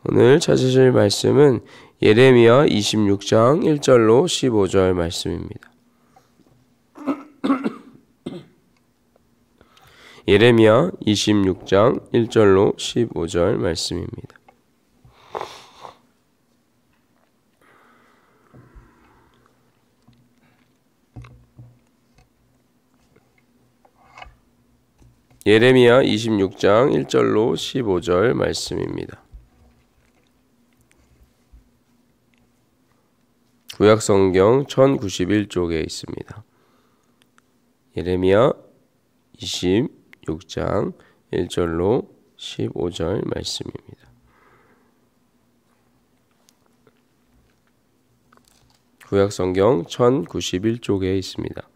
오늘 찾으실 말씀은 예레미야 26장 1절로 15절 말씀입니다. 예레미야 26장 1절로 15절 말씀입니다. 예레미야 26장 1절로 15절 말씀입니다. 구약성경 1091쪽에 있습니다. 예레미야 26장 1절로 15절 말씀입니다. 구약성경 1091쪽에 있습니다.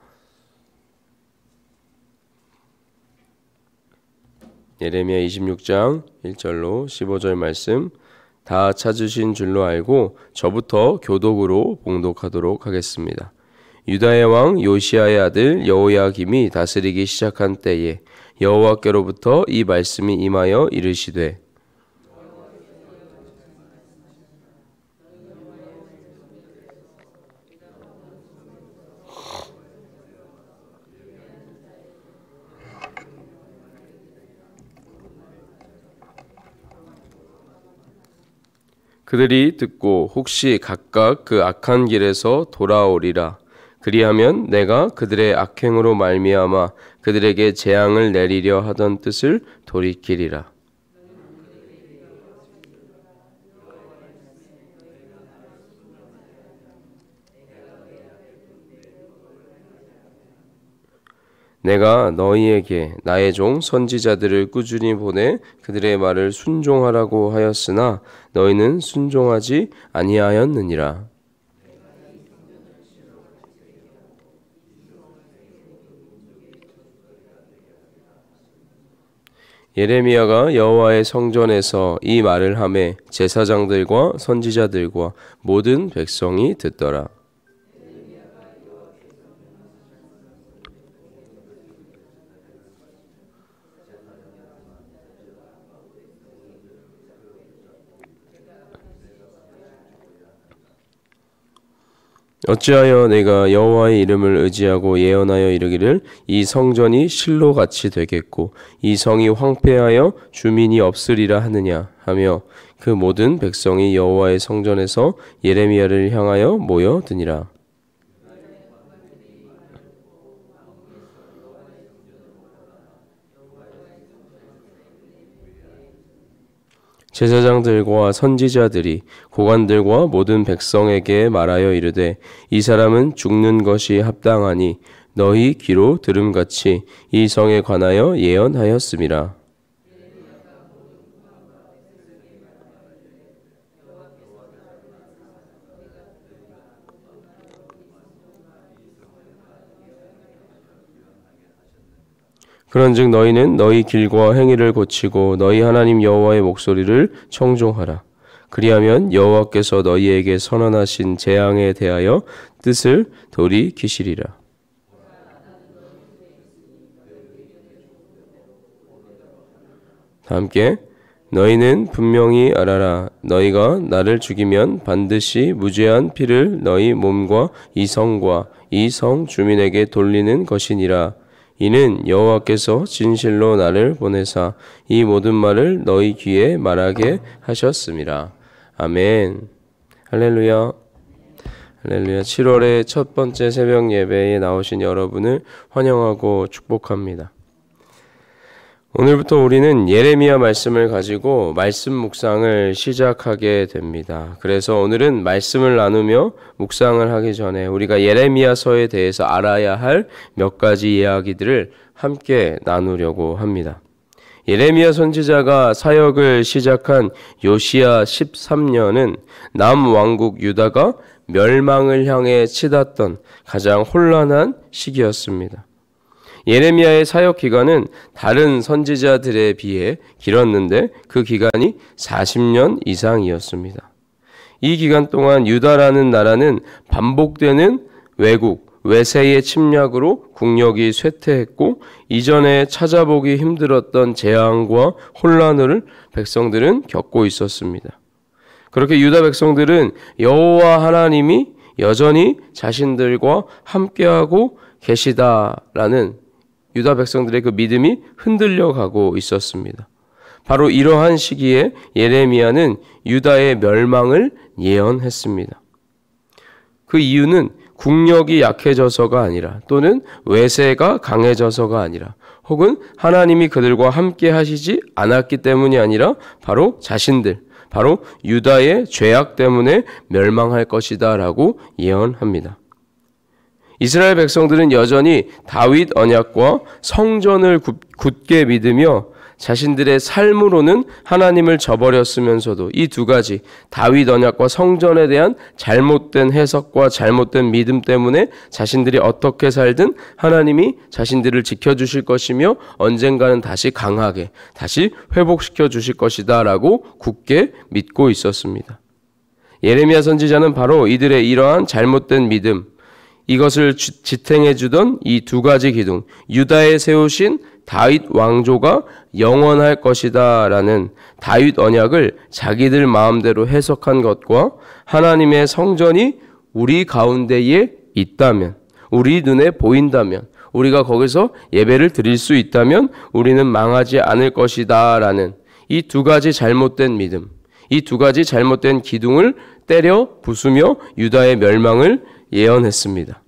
예레미야 26장 1절로 15절 말씀 다 찾으신 줄로 알고 저부터 교독으로 봉독하도록 하겠습니다. 유다의 왕 요시야의 아들 여호야김이 다스리기 시작한 때에 여호와께로부터 이 말씀이 임하여 이르시되 그들이 듣고 혹시 각각 그 악한 길에서 돌아오리라. 그리하면 내가 그들의 악행으로 말미암아 그들에게 재앙을 내리려 하던 뜻을 돌이키리라. 내가 너희에게 나의 종 선지자들을 꾸준히 보내 그들의 말을 순종하라고 하였으나 너희는 순종하지 아니하였느니라. 예레미야가 여호와의 성전에서 이 말을 하매 제사장들과 선지자들과 모든 백성이 듣더라. 어찌하여 내가 여호와의 이름을 의지하고 예언하여 이르기를 이 성전이 실로같이 되겠고 이 성이 황폐하여 주민이 없으리라 하느냐 하며 그 모든 백성이 여호와의 성전에서 예레미야를 향하여 모여드니라. 제사장들과 선지자들이 고관들과 모든 백성에게 말하여 이르되 이 사람은 죽는 것이 합당하니 너희 귀로 들음같이 이 성에 관하여 예언하였음이라. 그런즉 너희는 너희 길과 행위를 고치고 너희 하나님 여호와의 목소리를 청종하라. 그리하면 여호와께서 너희에게 선언하신 재앙에 대하여 뜻을 돌이키시리라. 다 함께 너희는 분명히 알아라. 너희가 나를 죽이면 반드시 무죄한 피를 너희 몸과 이 성과 이 성 주민에게 돌리는 것이니라. 이는 여호와께서 진실로 나를 보내사 이 모든 말을 너희 귀에 말하게 하셨음이라. 아멘. 할렐루야. 할렐루야. 7월의 첫 번째 새벽 예배에 나오신 여러분을 환영하고 축복합니다. 오늘부터 우리는 예레미야 말씀을 가지고 말씀 묵상을 시작하게 됩니다. 그래서 오늘은 말씀을 나누며 묵상을 하기 전에 우리가 예레미야서에 대해서 알아야 할 몇 가지 이야기들을 함께 나누려고 합니다. 예레미야 선지자가 사역을 시작한 요시야 13년은 남왕국 유다가 멸망을 향해 치닫던 가장 혼란한 시기였습니다. 예레미야의 사역 기간은 다른 선지자들에 비해 길었는데 그 기간이 40년 이상이었습니다. 이 기간 동안 유다라는 나라는 반복되는 외국, 외세의 침략으로 국력이 쇠퇴했고 이전에 찾아보기 힘들었던 재앙과 혼란을 백성들은 겪고 있었습니다. 그렇게 유다 백성들은 여호와 하나님이 여전히 자신들과 함께하고 계시다라는 유다 백성들의 그 믿음이 흔들려 가고 있었습니다. 바로 이러한 시기에 예레미야는 유다의 멸망을 예언했습니다. 그 이유는 국력이 약해져서가 아니라, 또는 외세가 강해져서가 아니라, 혹은 하나님이 그들과 함께 하시지 않았기 때문이 아니라 바로 자신들, 바로 유다의 죄악 때문에 멸망할 것이다 라고 예언합니다. 이스라엘 백성들은 여전히 다윗 언약과 성전을 굳게 믿으며 자신들의 삶으로는 하나님을 저버렸으면서도 이 두 가지, 다윗 언약과 성전에 대한 잘못된 해석과 잘못된 믿음 때문에 자신들이 어떻게 살든 하나님이 자신들을 지켜주실 것이며 언젠가는 다시 강하게 다시 회복시켜 주실 것이다 라고 굳게 믿고 있었습니다. 예레미야 선지자는 바로 이들의 이러한 잘못된 믿음, 이것을 지탱해 주던 이 두 가지 기둥, 유다에 세우신 다윗 왕조가 영원할 것이다 라는 다윗 언약을 자기들 마음대로 해석한 것과 하나님의 성전이 우리 가운데에 있다면, 우리 눈에 보인다면, 우리가 거기서 예배를 드릴 수 있다면 우리는 망하지 않을 것이다 라는 이 두 가지 잘못된 믿음, 이 두 가지 잘못된 기둥을 때려 부수며 유다의 멸망을 예언했습니다.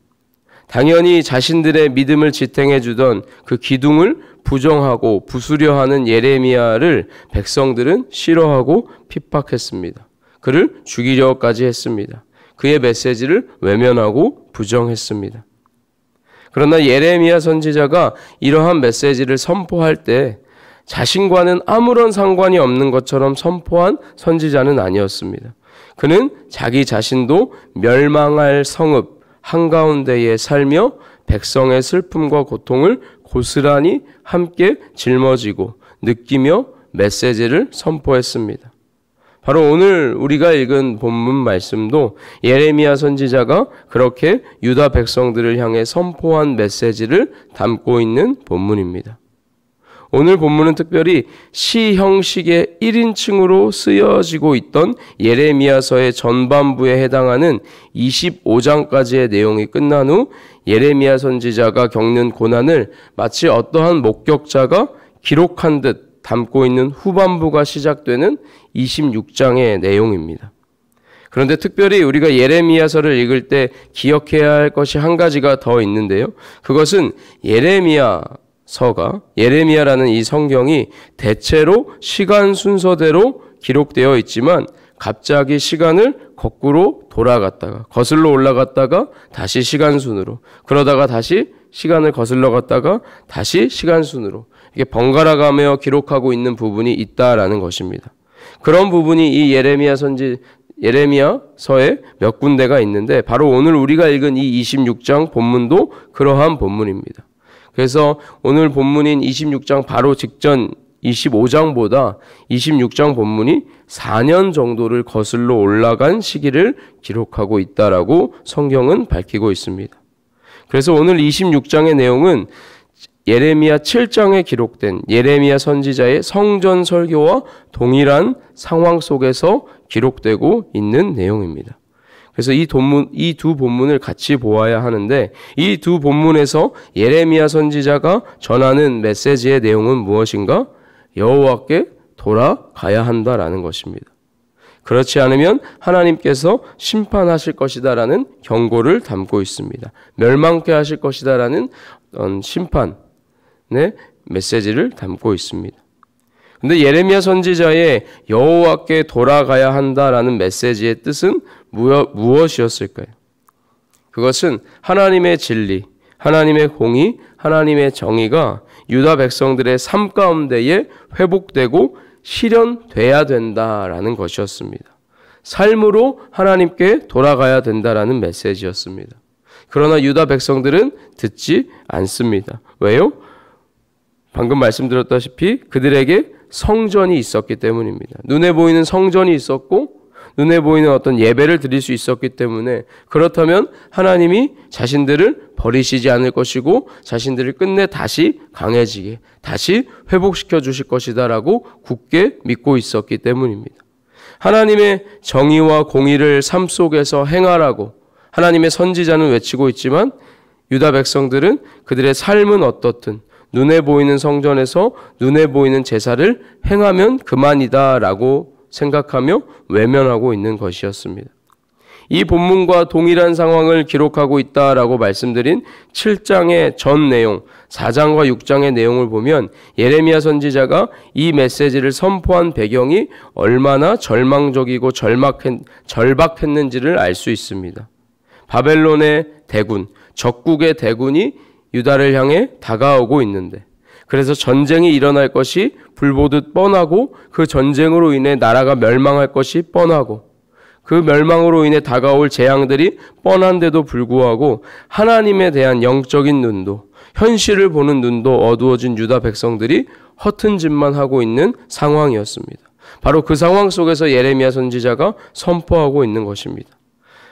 당연히 자신들의 믿음을 지탱해 주던 그 기둥을 부정하고 부수려 하는 예레미야를 백성들은 싫어하고 핍박했습니다. 그를 죽이려까지 했습니다. 그의 메시지를 외면하고 부정했습니다. 그러나 예레미야 선지자가 이러한 메시지를 선포할 때 자신과는 아무런 상관이 없는 것처럼 선포한 선지자는 아니었습니다. 그는 자기 자신도 멸망할 성읍 한가운데에 살며 백성의 슬픔과 고통을 고스란히 함께 짊어지고 느끼며 메시지를 선포했습니다. 바로 오늘 우리가 읽은 본문 말씀도 예레미야 선지자가 그렇게 유다 백성들을 향해 선포한 메시지를 담고 있는 본문입니다. 오늘 본문은 특별히 시 형식의 1인칭으로 쓰여지고 있던 예레미야서의 전반부에 해당하는 25장까지의 내용이 끝난 후 예레미야 선지자가 겪는 고난을 마치 어떠한 목격자가 기록한 듯 담고 있는 후반부가 시작되는 26장의 내용입니다. 그런데 특별히 우리가 예레미야서를 읽을 때 기억해야 할 것이 한 가지가 더 있는데요. 그것은 예레미야라는 이 성경이 대체로 시간 순서대로 기록되어 있지만 갑자기 시간을 거꾸로 돌아갔다가 거슬러 올라갔다가 다시 시간순으로, 그러다가 다시 시간을 거슬러 갔다가 다시 시간순으로 이게 번갈아 가며 기록하고 있는 부분이 있다라는 것입니다. 그런 부분이 이 예레미야서에 몇 군데가 있는데 바로 오늘 우리가 읽은 이 26장 본문도 그러한 본문입니다. 그래서 오늘 본문인 26장 바로 직전 25장보다 26장 본문이 4년 정도를 거슬러 올라간 시기를 기록하고 있다라고 성경은 밝히고 있습니다. 그래서 오늘 26장의 내용은 예레미야 7장에 기록된 예레미야 선지자의 성전 설교와 동일한 상황 속에서 기록되고 있는 내용입니다. 그래서 이 두 본문을 같이 보아야 하는데 이 두 본문에서 예레미야 선지자가 전하는 메시지의 내용은 무엇인가? 여호와께 돌아가야 한다라는 것입니다. 그렇지 않으면 하나님께서 심판하실 것이다라는 경고를 담고 있습니다. 멸망케 하실 것이다라는 심판의 메시지를 담고 있습니다. 근데 예레미야 선지자의 여호와께 돌아가야 한다라는 메시지의 뜻은 무엇이었을까요? 그것은 하나님의 진리, 하나님의 공의, 하나님의 정의가 유다 백성들의 삶 가운데에 회복되고 실현돼야 된다라는 것이었습니다. 삶으로 하나님께 돌아가야 된다라는 메시지였습니다. 그러나 유다 백성들은 듣지 않습니다. 왜요? 방금 말씀드렸다시피 그들에게 성전이 있었기 때문입니다. 눈에 보이는 성전이 있었고 눈에 보이는 어떤 예배를 드릴 수 있었기 때문에 그렇다면 하나님이 자신들을 버리시지 않을 것이고 자신들을 끝내 다시 강해지게 다시 회복시켜 주실 것이다 라고 굳게 믿고 있었기 때문입니다. 하나님의 정의와 공의를 삶 속에서 행하라고 하나님의 선지자는 외치고 있지만 유다 백성들은 그들의 삶은 어떻든 눈에 보이는 성전에서 눈에 보이는 제사를 행하면 그만이다라고 생각하며 외면하고 있는 것이었습니다. 이 본문과 동일한 상황을 기록하고 있다라고 말씀드린 7장의 전 내용, 4장과 6장의 내용을 보면 예레미야 선지자가 이 메시지를 선포한 배경이 얼마나 절망적이고 절박했는지를 알 수 있습니다. 바벨론의 대군, 적국의 대군이 유다를 향해 다가오고 있는데 그래서 전쟁이 일어날 것이 불보듯 뻔하고 그 전쟁으로 인해 나라가 멸망할 것이 뻔하고 그 멸망으로 인해 다가올 재앙들이 뻔한데도 불구하고 하나님에 대한 영적인 눈도 현실을 보는 눈도 어두워진 유다 백성들이 허튼 짓만 하고 있는 상황이었습니다. 바로 그 상황 속에서 예레미야 선지자가 선포하고 있는 것입니다.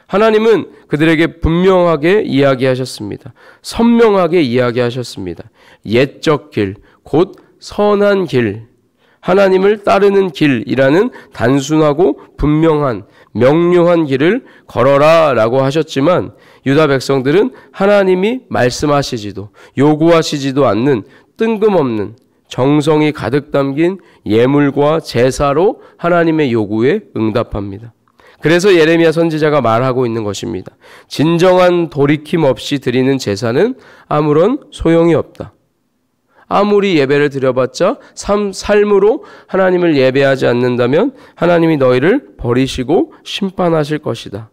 하나님은 그들에게 분명하게 이야기하셨습니다. 선명하게 이야기하셨습니다. 옛적 길, 곧 선한 길, 하나님을 따르는 길이라는 단순하고 분명한 명료한 길을 걸어라 라고 하셨지만 유다 백성들은 하나님이 말씀하시지도 요구하시지도 않는 뜬금없는 정성이 가득 담긴 예물과 제사로 하나님의 요구에 응답합니다. 그래서 예레미야 선지자가 말하고 있는 것입니다. 진정한 돌이킴 없이 드리는 제사는 아무런 소용이 없다. 아무리 예배를 드려봤자 삶으로 하나님을 예배하지 않는다면 하나님이 너희를 버리시고 심판하실 것이다.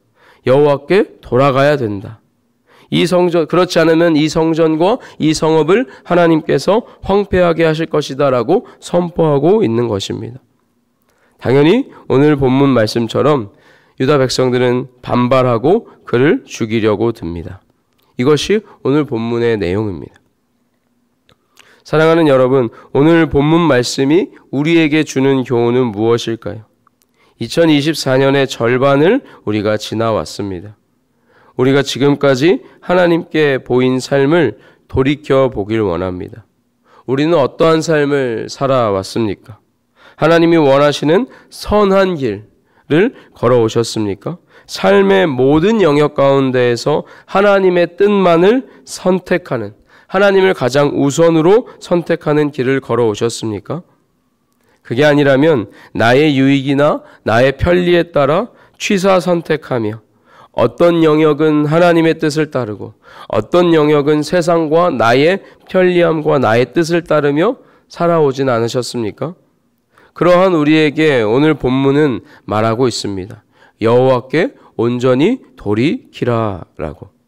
여호와께 돌아가야 된다. 이 성전, 그렇지 않으면 이 성전과 이 성읍을 하나님께서 황폐하게 하실 것이다 라고 선포하고 있는 것입니다. 당연히 오늘 본문 말씀처럼 유다 백성들은 반발하고 그를 죽이려고 듭니다. 이것이 오늘 본문의 내용입니다. 사랑하는 여러분, 오늘 본문 말씀이 우리에게 주는 교훈은 무엇일까요? 2024년의 절반을 우리가 지나왔습니다. 우리가 지금까지 하나님께 보인 삶을 돌이켜 보길 원합니다. 우리는 어떠한 삶을 살아왔습니까? 하나님이 원하시는 선한 길을 걸어오셨습니까? 삶의 모든 영역 가운데에서 하나님의 뜻만을 선택하는, 하나님을 가장 우선으로 선택하는 길을 걸어오셨습니까? 그게 아니라면 나의 유익이나 나의 편리에 따라 취사 선택하며 어떤 영역은 하나님의 뜻을 따르고 어떤 영역은 세상과 나의 편리함과 나의 뜻을 따르며 살아오진 않으셨습니까? 그러한 우리에게 오늘 본문은 말하고 있습니다. 여호와께 온전히 돌이키라라고.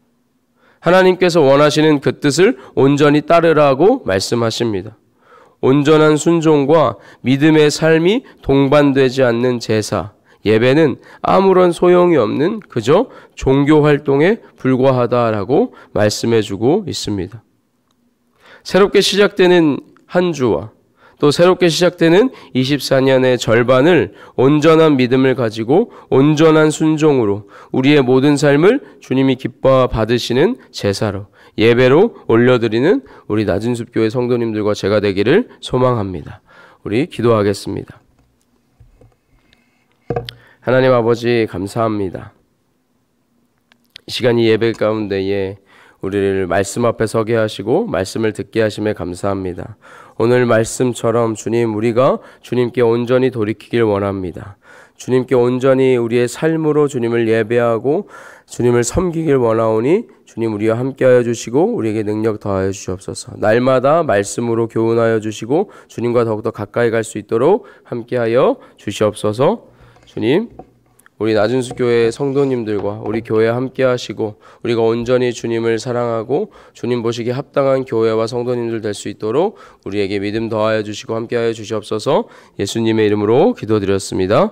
하나님께서 원하시는 그 뜻을 온전히 따르라고 말씀하십니다. 온전한 순종과 믿음의 삶이 동반되지 않는 제사, 예배는 아무런 소용이 없는 그저 종교 활동에 불과하다라고 말씀해주고 있습니다. 새롭게 시작되는 한 주와 또 새롭게 시작되는 24년의 절반을 온전한 믿음을 가지고 온전한 순종으로 우리의 모든 삶을 주님이 기뻐 받으시는 제사로 예배로 올려드리는 우리 낮은숲교회 성도님들과 제가 되기를 소망합니다. 우리 기도하겠습니다. 하나님 아버지 감사합니다. 이 시간 이 예배 가운데에 우리를 말씀 앞에 서게 하시고 말씀을 듣게 하심에 감사합니다. 오늘 말씀처럼 주님, 우리가 주님께 온전히 돌이키길 원합니다. 주님께 온전히 우리의 삶으로 주님을 예배하고 주님을 섬기길 원하오니 주님 우리와 함께하여 주시고 우리에게 능력 더하여 주시옵소서. 날마다 말씀으로 교훈하여 주시고 주님과 더욱더 가까이 갈 수 있도록 함께하여 주시옵소서. 주님, 우리 낮은숲교회 성도님들과 우리 교회에 함께 하시고 우리가 온전히 주님을 사랑하고 주님 보시기에 합당한 교회와 성도님들 될 수 있도록 우리에게 믿음 더하여 주시고 함께 하여 주시옵소서. 예수님의 이름으로 기도드렸습니다.